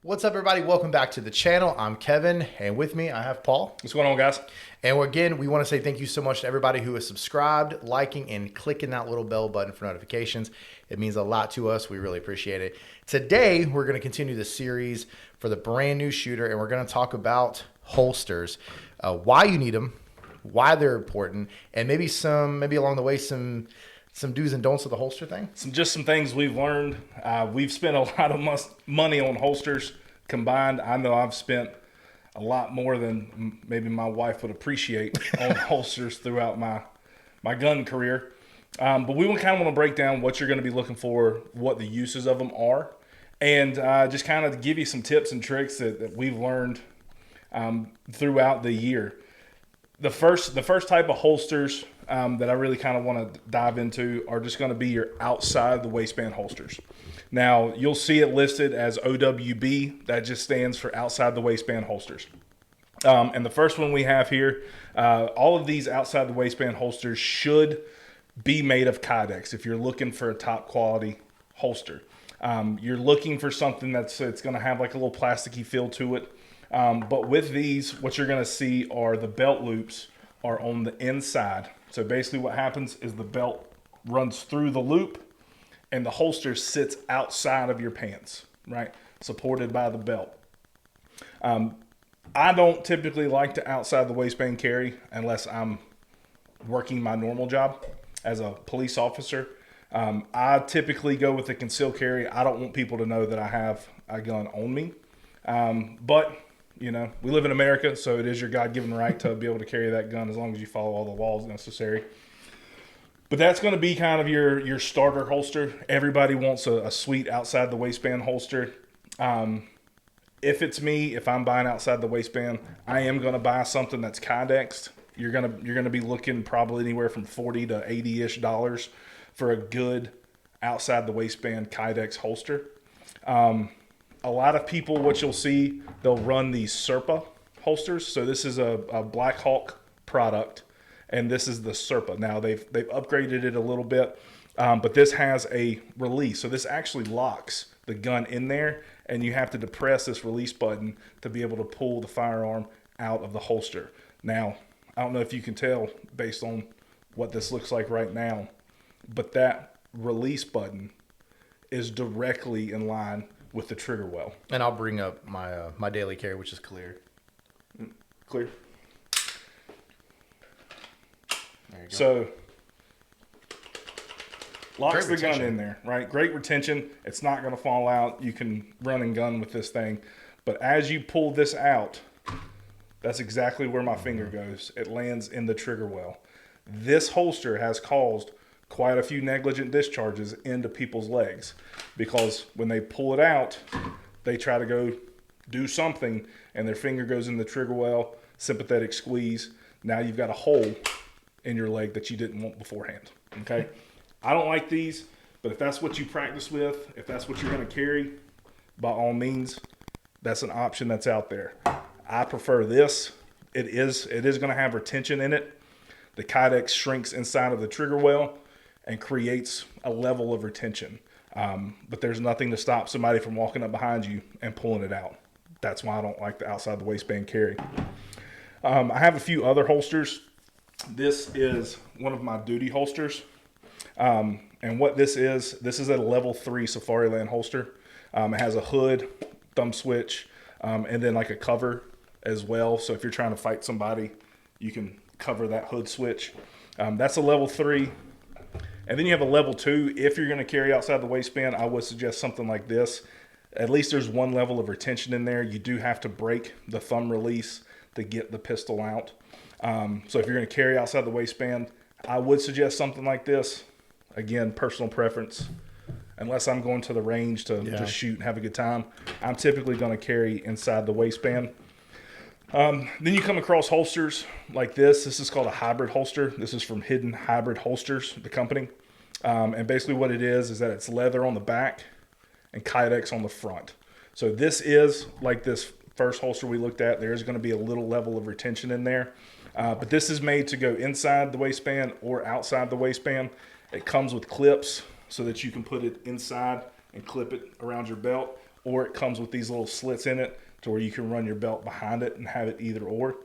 What's up, everybody? Welcome back to the channel. I'm Kevin, and with me, I have Paul. What's going on, guys? And again, we want to say thank you so much to everybody who has subscribed, liking, and clicking that little bell button for notifications. It means a lot to us. We really appreciate it. Today, we're going to continue the series for the brand new shooter, and we're going to talk about holsters, why you need them, why they're important, and maybe along the way, some do's and don'ts of the holster thing. Some things we've learned. We've spent a lot of money on holsters combined. I know I've spent a lot more than maybe my wife would appreciate on holsters throughout my gun career. But we kind of want to break down what you're going to be looking for, what the uses of them are, and just kind of give you some tips and tricks that we've learned throughout the year. The first type of holsters that I really kind of want to dive into are just going to be your outside the waistband holsters. Now, you'll see it listed as OWB. That just stands for outside the waistband holsters. And the first one we have here, all of these outside the waistband holsters should be made of Kydex if you're looking for a top quality holster. You're looking for something it's going to have like a little plasticky feel to it. But with these, what you're going to see are the belt loops are on the inside. So basically what happens is the belt runs through the loop and the holster sits outside of your pants, right? Supported by the belt. I don't typically like to outside the waistband carry unless I'm working my normal job as a police officer. I typically go with the concealed carry. I don't want people to know that I have a gun on me. But you know, we live in America, so it is your God-given right to be able to carry that gun as long as you follow all the laws necessary. But that's going to be kind of your starter holster. Everybody wants a sweet outside the waistband holster. If it's me, if I'm buying outside the waistband, I am going to buy something that's Kydexed. You're gonna be looking probably anywhere from $40 to $80-ish for a good outside the waistband Kydex holster. A lot of people, what you'll see, they'll run these Serpa holsters. So this is a Black Hawk product, and this is the Serpa. Now they've upgraded it a little bit, but this has a release. So this actually locks the gun in there, and you have to depress this release button to be able to pull the firearm out of the holster. Now, I don't know if you can tell based on what this looks like right now, but that release button is directly in line with the trigger well. And I'll bring up my daily carry, which is clear. Clear. There you go. So locks Great the gun retention. in there, right? Great retention. It's not going to fall out. You can run and gun with this thing. But as you pull this out, that's exactly where my finger goes. It lands in the trigger well. This holster has caused quite a few negligent discharges into people's legs because when they pull it out, they try to go do something and their finger goes in the trigger well, sympathetic squeeze. Now you've got a hole in your leg that you didn't want beforehand. Okay. I don't like these, but if that's what you practice with, if that's what you're going to carry, by all means, that's an option that's out there. I prefer this. It is going to have retention in it. The Kydex shrinks inside of the trigger well and creates a level of retention. But there's nothing to stop somebody from walking up behind you and pulling it out. That's why I don't like the outside the waistband carry. I have a few other holsters. This is one of my duty holsters. And what this is a level 3 Safariland holster. It has a hood, thumb switch, and then like a cover as well. So if you're trying to fight somebody, you can cover that hood switch. That's a level 3. And then you have a level 2. If you're going to carry outside the waistband, I would suggest something like this. At least there's one level of retention in there. You do have to break the thumb release to get the pistol out. So if you're going to carry outside the waistband, I would suggest something like this. Again, personal preference. Unless I'm going to the range to just shoot and have a good time, I'm typically going to carry inside the waistband. Then you come across holsters like this. This is called a hybrid holster. This is from Hidden Hybrid Holsters, the company. And basically what it is that it's leather on the back and Kydex on the front. So this is like this first holster we looked at. There's going to be a little level of retention in there. But this is made to go inside the waistband or outside the waistband. It comes with clips so that you can put it inside and clip it around your belt. or it comes with these little slits in it to where you can run your belt behind it and have it either or.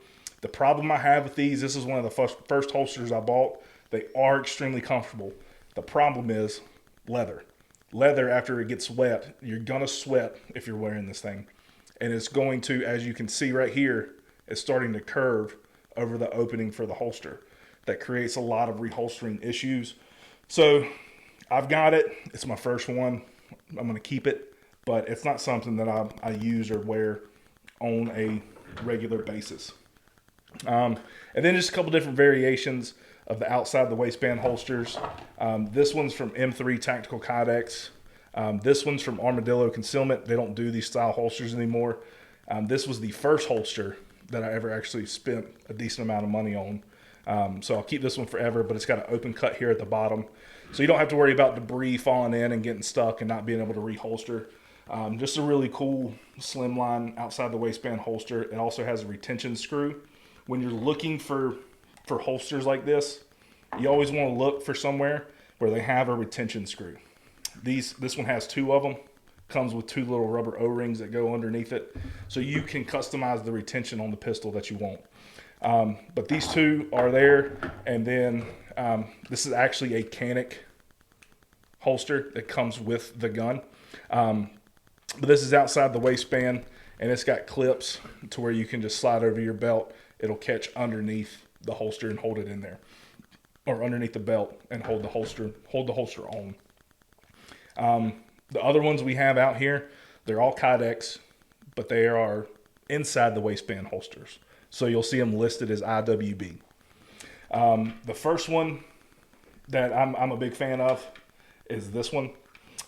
The problem I have with these, this is one of the first holsters I bought. They are extremely comfortable. The problem is leather. Leather, after it gets wet, you're going to sweat if you're wearing this thing. And it's going to, as you can see right here, it's starting to curve over the opening for the holster. That creates a lot of reholstering issues. So I've got it. It's my first one. I'm going to keep it, but it's not something that I use or wear on a regular basis. And then just a couple different variations of the outside the waistband holsters. This one's from M3 Tactical Kydex. This one's from Armadillo Concealment. They don't do these style holsters anymore. This was the first holster that I ever actually spent a decent amount of money on. So I'll keep this one forever, but it's got an open cut here at the bottom. So you don't have to worry about debris falling in and getting stuck and not being able to reholster. Just a really cool slimline outside the waistband holster. It also has a retention screw. When you're looking for holsters like this, you always want to look for somewhere where they have a retention screw. This one has two of them. Comes with two little rubber O-rings that go underneath it. So you can customize the retention on the pistol that you want. But these two are there. And then this is actually a Canic holster that comes with the gun. But this is outside the waistband, and it's got clips to where you can just slide over your belt. It'll catch underneath the holster and hold it in there, or underneath the belt and hold the holster on. The other ones we have out here, they're all Kydex, but they are inside the waistband holsters. So you'll see them listed as IWB. The first one that I'm a big fan of is this one.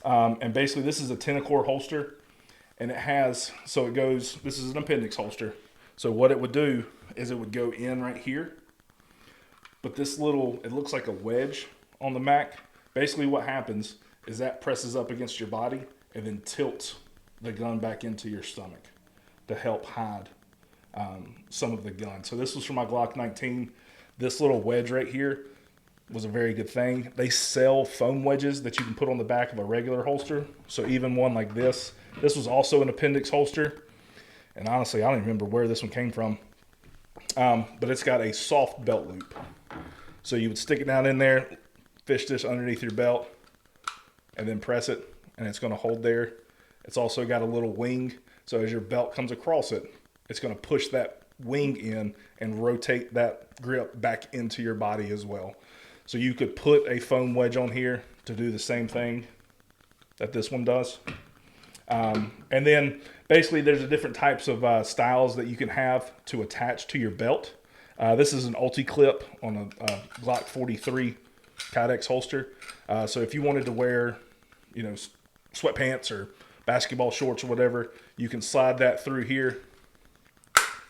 And basically this is a Tenacore holster, and it has, so it goes, this is an appendix holster. So what it would do is it would go in right here, but this little, it looks like a wedge on the Mac. Basically what happens is that presses up against your body and then tilts the gun back into your stomach to help hide some of the gun. So this was for my Glock 19. This little wedge right here was a very good thing. They sell foam wedges that you can put on the back of a regular holster. So even one like this was also an appendix holster. And honestly, I don't even remember where this one came from. But it's got a soft belt loop. So you would stick it down in there, fish this underneath your belt, and then press it, and it's going to hold there. It's also got a little wing. So as your belt comes across it, it's going to push that wing in and rotate that grip back into your body as well. So you could put a foam wedge on here to do the same thing that this one does. And then basically there's different types of styles that you can have to attach to your belt. This is an Ulti-Clip on a Glock 43 Kydex holster. So if you wanted to wear, you know, sweatpants or basketball shorts or whatever, you can slide that through here,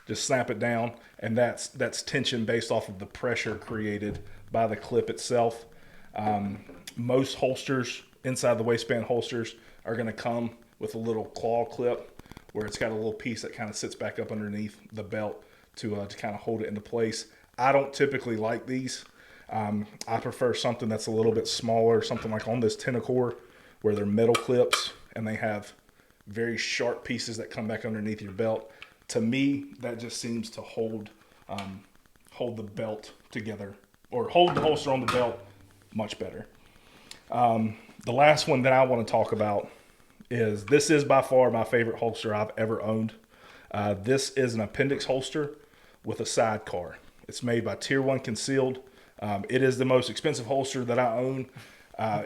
just snap it down, and that's tension based off of the pressure created by the clip itself. Most holsters, inside the waistband holsters, are going to come with a little claw clip where it's got a little piece that kind of sits back up underneath the belt to kind of hold it into place. I don't typically like these. I prefer something that's a little bit smaller, something like on this Tenacore, where they're metal clips and they have very sharp pieces that come back underneath your belt. To me, that just seems to hold the belt together, or hold the holster on the belt much better. The last one that I want to talk about is, this is by far my favorite holster I've ever owned. This is an appendix holster with a sidecar. It's made by Tier 1 Concealed. It is the most expensive holster that I own,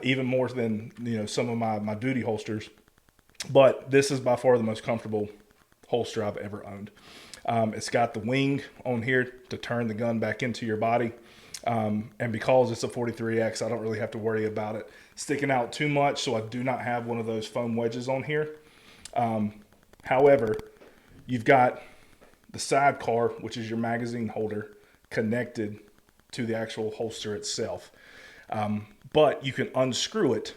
even more than, you know, some of my duty holsters. But this is by far the most comfortable holster I've ever owned. It's got the wing on here to turn the gun back into your body. And because it's a 43X, I don't really have to worry about it sticking out too much. So I do not have one of those foam wedges on here. However, you've got the sidecar, which is your magazine holder, connected to the actual holster itself. But you can unscrew it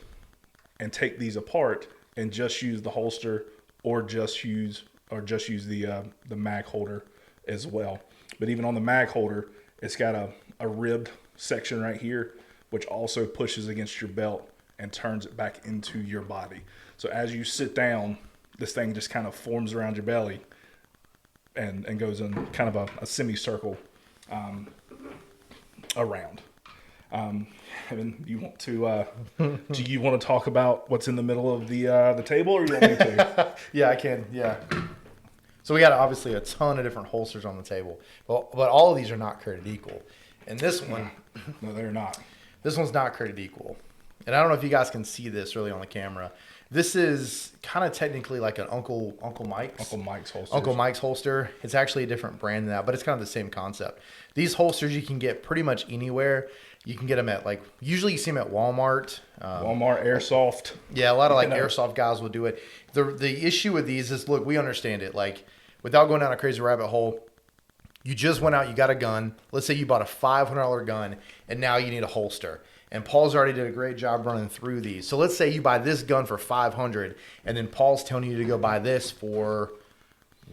and take these apart and just use the holster, or just use the mag holder as well. But even on the mag holder, it's got a ribbed section right here, which also pushes against your belt and turns it back into your body. So as you sit down, this thing just kind of forms around your belly and goes in kind of a semicircle around. Evan, you want to? Do you want to talk about what's in the middle of the table, or you want me to? Yeah, I can. Yeah. So we got obviously a ton of different holsters on the table, but all of these are not created equal. And this one, No, they're not. this one's not created equal. And I don't know if you guys can see this really on the camera. This is kind of technically like an Uncle Mike's. Uncle Mike's holster. Uncle Mike's holster. It's actually a different brand than that, but it's kind of the same concept. These holsters you can get pretty much anywhere. You can get them at usually you see them at Walmart. Walmart Airsoft. Yeah, a lot of airsoft guys will do it. The issue with these is, look, we understand it. Like, without going down a crazy rabbit hole, you just went out, you got a gun. Let's say you bought a $500 gun, and now you need a holster. And Paul's already did a great job running through these. So let's say you buy this gun for $500, and then Paul's telling you to go buy this for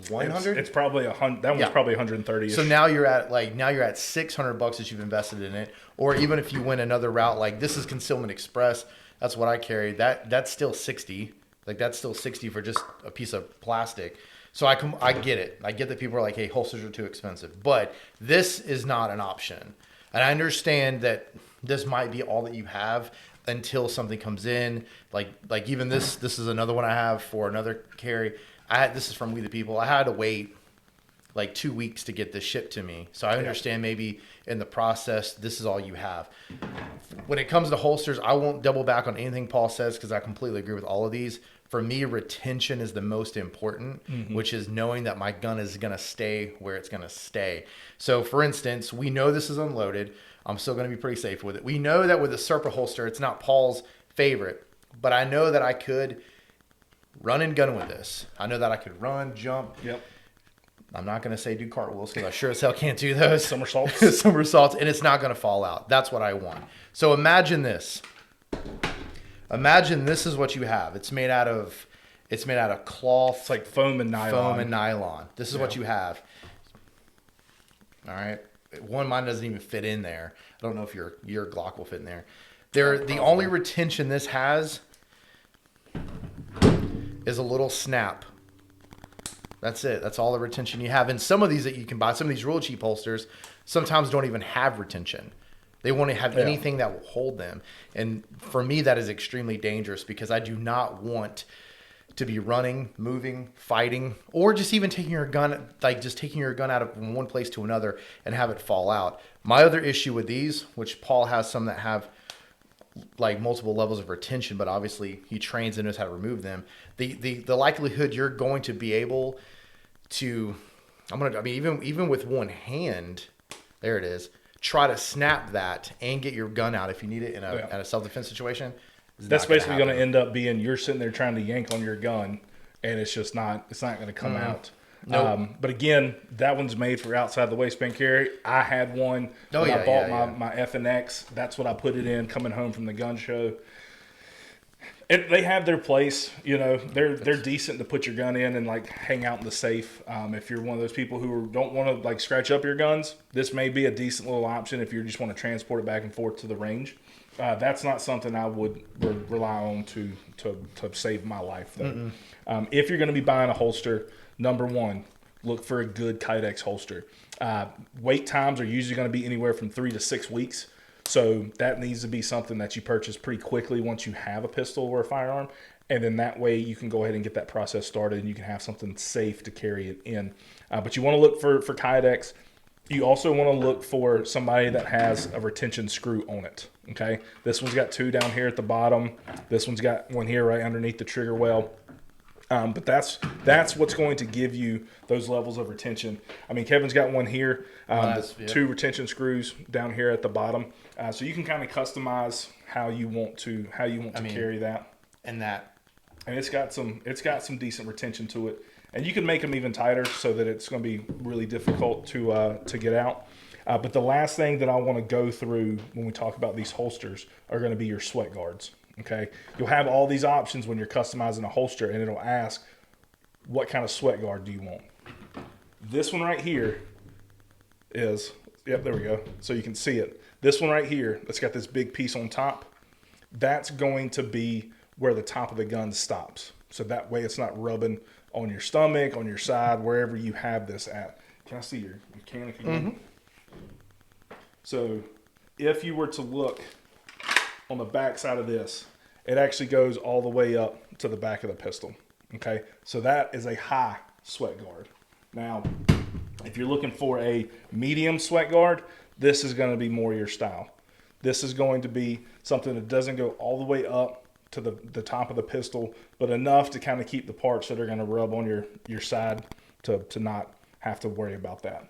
$100. It's probably $100. That one's probably 130. So now you're at $600 that you've invested in it. Or even if you went another route, like this is Concealment Express, that's what I carry. That's still $60. Like that's still $60 for just a piece of plastic. So I get it. I get that people are like, hey, holsters are too expensive. But this is not an option. And I understand that this might be all that you have until something comes in. Like even this is another one I have for another carry. This is from We the People. I had to wait like 2 weeks to get this shipped to me. So I understand maybe in the process, this is all you have. When it comes to holsters, I won't double back on anything Paul says because I completely agree with all of these. For me, retention is the most important, which is knowing that my gun is going to stay where it's going to stay. So for instance, we know this is unloaded. I'm still going to be pretty safe with it. We know that with a Serpa holster, it's not Paul's favorite, but I know that I could run and gun with this. I know that I could run, jump. Yep. I'm not going to say do cartwheels because I sure as hell can't do those. Somersaults. Somersaults, and it's not going to fall out. That's what I want. So imagine this. Imagine this is what you have. It's made out of cloth. It's like foam and nylon. This is what you have. All right. Mine doesn't even fit in there. I don't know if your Glock will fit in there. The only retention this has is a little snap. That's it. That's all the retention you have. And some of these that you can buy, some of these real cheap holsters, sometimes don't even have retention. They want to have anything that will hold them. And for me, that is extremely dangerous because I do not want to be running, moving, fighting, or just even taking your gun out of one place to another and have it fall out. My other issue with these, which Paul has some that have like multiple levels of retention, but obviously he trains and knows how to remove them. The likelihood you're going to be able to, even with one hand, there it is, try to snap that and get your gun out if you need it in a self-defense situation. That's basically going to end up being you're sitting there trying to yank on your gun, and it's not going to come out. Nope. But again, that one's made for outside the waistband carry. I had one when I bought my FNX. That's what I put it in coming home from the gun show. They have their place, they're decent to put your gun in and like hang out in the safe. If you're one of those people who don't want to like scratch up your guns, this may be a decent little option if you just want to transport it back and forth to the range. That's not something I would rely on to save my life though. If you're going to be buying a holster, number one, look for a good Kydex holster. Wait times are usually going to be anywhere from 3 to 6 weeks. So that needs to be something that you purchase pretty quickly once you have a pistol or a firearm. And then that way you can go ahead and get that process started and you can have something safe to carry it in. But you want to look for Kydex. You also want to look for somebody that has a retention screw on it. Okay. This one's got 2 down here at the bottom. This one's got one here right underneath the trigger well. But that's what's going to give you those levels of retention. I mean, Kevin's got one here, 2 retention screws down here at the bottom. So you can kind of customize how you want to carry that. And it's got some decent retention to it. And you can make them even tighter so that it's going to be really difficult to get out. But the last thing that I want to go through when we talk about these holsters are going to be your sweat guards. Okay, you'll have all these options when you're customizing a holster, and it'll ask, what kind of sweat guard do you want? This one right here is, there we go. So you can see it. This one right here, it's got this big piece on top. That's going to be where the top of the gun stops. So that way it's not rubbing on your stomach, on your side, wherever you have this at. Can I see your mechanic again? So if you were to look on the back side of this, it actually goes all the way up to the back of the pistol. Okay, so that is a high sweat guard. Now, if you're looking for a medium sweat guard, this is going to be more your style. This is going to be something that doesn't go all the way up to the top of the pistol, but enough to kind of keep the parts that are going to rub on your side to not have to worry about that.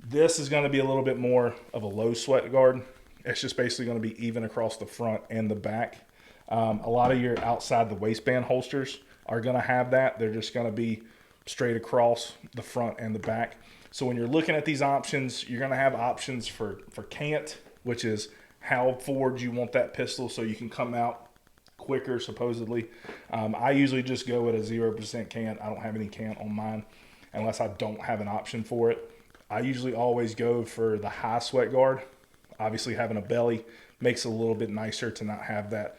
This is going to be a little bit more of a low sweat guard. It's just basically going to be even across the front and the back. A lot of your outside the waistband holsters are going to have that. They're just going to be straight across the front and the back. So when you're looking at these options, you're going to have options for cant, which is how forward you want that pistol so you can come out quicker, supposedly. I usually just go with a 0% cant. I don't have any cant on mine unless I don't have an option for it. I usually always go for the high sweat guard. Obviously, having a belly makes it a little bit nicer to not have that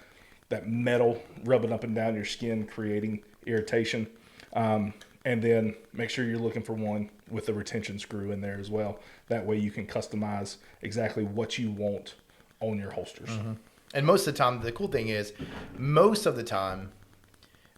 metal rubbing up and down your skin, creating irritation. And then make sure you're looking for one with the retention screw in there as well. That way you can customize exactly what you want on your holsters. And most of the time, the cool thing is, most of the time,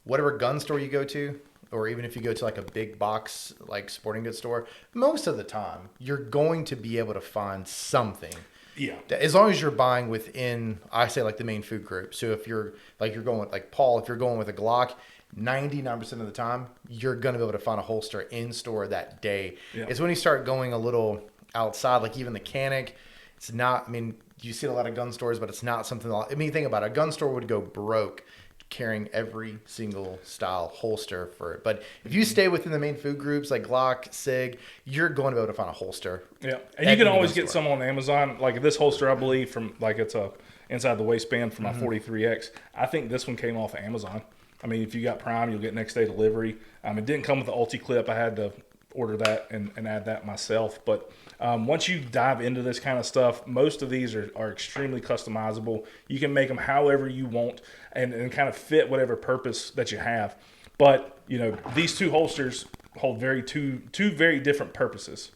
whatever gun store you go to, or even if you go to like a big box, like sporting goods store, most of the time, you're going to be able to find something. Yeah. As long as you're buying within, I say, like the main food group. So if you're going with like Paul, if you're going with a Glock, 99% of the time, you're going to be able to find a holster in store that day. Yeah. It's when you start going a little outside, like even the Canic, it's not, I mean, you see a lot of gun stores, but it's not something, I mean, think about it. A gun store would go broke carrying every single style holster for it. But if you stay within the main food groups like Glock, SIG, you're going to be able to find a holster. Yeah. And you can always get some on Amazon. Like this holster, I believe, from like it's a inside the waistband for my 43X. I think this one came off of Amazon. I mean, if you got Prime, you'll get next day delivery. It didn't come with the Ulti clip. I had to order that and add that myself. But once you dive into this kind of stuff, most of these are extremely customizable. You can make them however you want and kind of fit whatever purpose that you have. But, you know, these two holsters hold two very different purposes.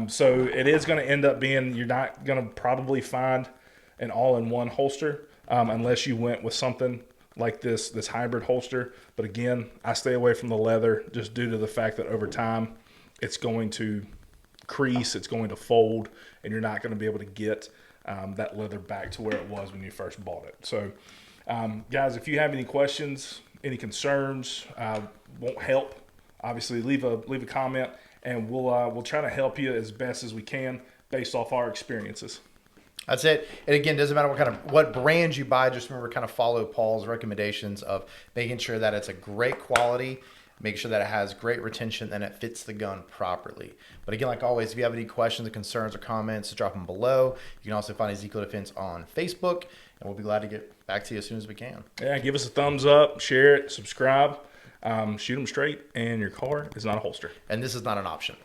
So it is going to end up being, you're not going to probably find an all-in-one holster unless you went with something like this hybrid holster. But again, I stay away from the leather just due to the fact that over time it's going to crease, it's going to fold, and you're not going to be able to get that leather back to where it was when you first bought it. So guys, if you have any questions, any concerns, won't help, obviously leave a comment, and we'll try to help you as best as we can based off our experiences. That's it. And again, doesn't matter what brand you buy. Just remember, kind of follow Paul's recommendations of making sure that it's a great quality, make sure that it has great retention, and it fits the gun properly. But again, like always, if you have any questions or concerns or comments, drop them below. You can also find Ezekiel Defense on Facebook, and we'll be glad to get back to you as soon as we can. Yeah, give us a thumbs up, share it, subscribe, shoot them straight, and your car is not a holster. And this is not an option.